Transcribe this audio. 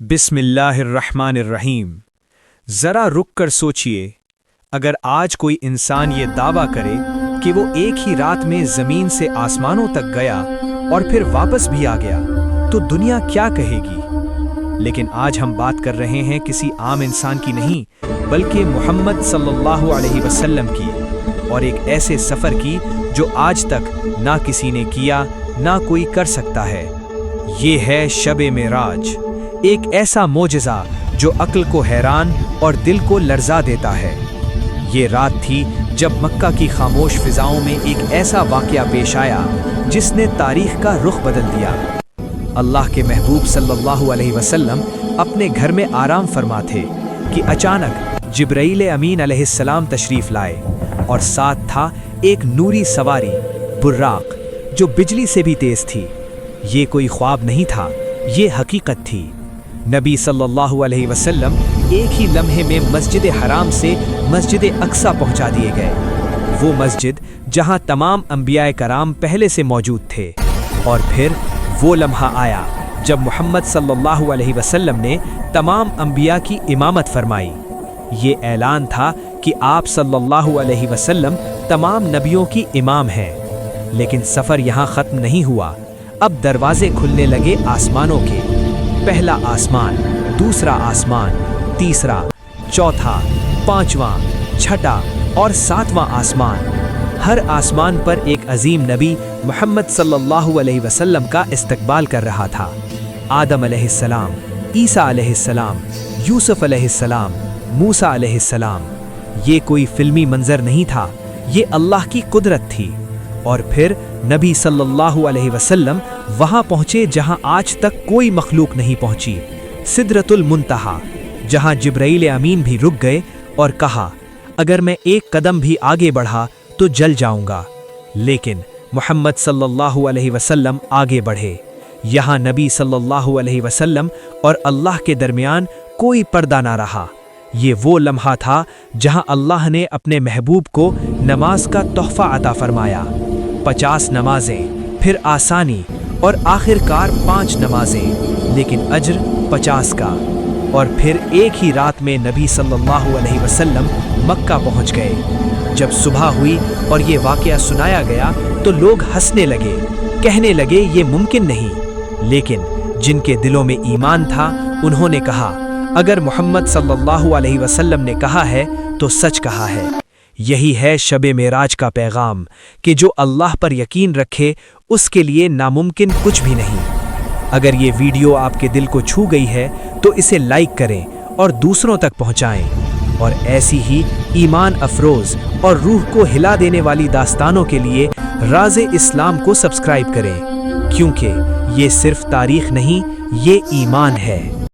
बिस्मिल्लाहिर्रहमानिर्रहीम। ज़रा रुक कर सोचिए, अगर आज कोई इंसान ये दावा करे कि वो एक ही रात में ज़मीन से आसमानों तक गया और फिर वापस भी आ गया, तो दुनिया क्या कहेगी। लेकिन आज हम बात कर रहे हैं किसी आम इंसान की नहीं, बल्कि मोहम्मद सल्लल्लाहु अलैहि वसल्लम की, और एक ऐसे सफ़र की जो आज तक ना किसी ने किया ना कोई कर सकता है। ये है शब-ए मेराज, एक ऐसा मोजज़ा जो अक्ल को हैरान और दिल को लर्जा देता है। ये रात थी जब मक्का की खामोश फिजाओं में एक ऐसा वाक़या पेश आया जिसने तारीख़ का रुख बदल दिया। अल्लाह के महबूब सल्लल्लाहु अलैहि वसल्लम अपने घर में आराम फरमा थे कि अचानक जिब्राईल अमीन अलैहिस्सलाम तशरीफ़ लाए और साथ था एक नूरी सवारी बुर्राक जो बिजली से भी तेज़ थी। ये कोई ख्वाब नहीं था, ये हकीकत थी। नबी सल्लल्लाहु अलैहि वसल्लम एक ही लम्हे में मस्जिद हराम से मस्जिद अक्सा पहुंचा दिए गए, वो मस्जिद जहां तमाम अंबियाए कराम पहले से मौजूद थे। और फिर वो लम्हा आया जब मोहम्मद सल्लल्लाहु अलैहि वसल्लम ने तमाम अंबिया की इमामत फरमाई। ये ऐलान था कि आप सल्लल्लाहु अलैहि वसल्लम तमाम नबियों की इमाम हैं। लेकिन सफ़र यहाँ ख़त्म नहीं हुआ, अब दरवाजे खुलने लगे आसमानों के। पहला आसमान, दूसरा आसमान, तीसरा, चौथा, पांचवां, छठा और सातवां आसमान। हर आसमान पर एक अजीम नबी मोहम्मद सल्लल्लाहु अलैहि वसल्लम का इस्तकबाल कर रहा था। आदम अलैहिस्सलाम, ईसा अलैहिस्सलाम, यूसुफ अलैहिस्सलाम, मूसा अलैहिस्सलाम। ये कोई फिल्मी मंजर नहीं था, ये अल्लाह की कुदरत थी। और फिर नबी सल्लल्लाहु अलैहि वसल्लम वहां पहुंचे जहां आज तक कोई मखलूक नहीं पहुंची, सिदरतुल मुंतहा, जहां जिब्राईल अमीन भी रुक गए और कहा, अगर मैं एक कदम भी आगे बढ़ा तो जल जाऊंगा। लेकिन मोहम्मद सल्लल्लाहु अलैहि वसल्लम आगे बढ़े। यहाँ नबी सल्लल्लाहु अलैहि वसल्लम और अल्लाह के दरमियान कोई पर्दा ना रहा। ये वो लम्हा था जहां अल्लाह ने अपने महबूब को नमाज का तोहफा अता फरमाया। 50 नमाजें, फिर आसानी और आखिरकार 5 नमाजें, लेकिन अज्र 50 का। और फिर एक ही रात में नबी सल्लल्लाहु अलैहि वसल्लम मक्का पहुंच गए। जब सुबह हुई और ये वाक़या सुनाया गया तो लोग हंसने लगे, कहने लगे ये मुमकिन नहीं। लेकिन जिनके दिलों में ईमान था उन्होंने कहा, अगर मोहम्मद सल्लल्लाहु अलैहि वसल्लम ने कहा है तो सच कहा है। यही है शब-ए मेराज का पैगाम कि जो अल्लाह पर यकीन रखे उसके लिए नामुमकिन कुछ भी नहीं। अगर ये वीडियो आपके दिल को छू गई है तो इसे लाइक करें और दूसरों तक पहुंचाएं। और ऐसी ही ईमान अफरोज़ और रूह को हिला देने वाली दास्तानों के लिए राज़-ए-इस्लाम को सब्सक्राइब करें, क्योंकि ये सिर्फ तारीख़ नहीं, ये ईमान है।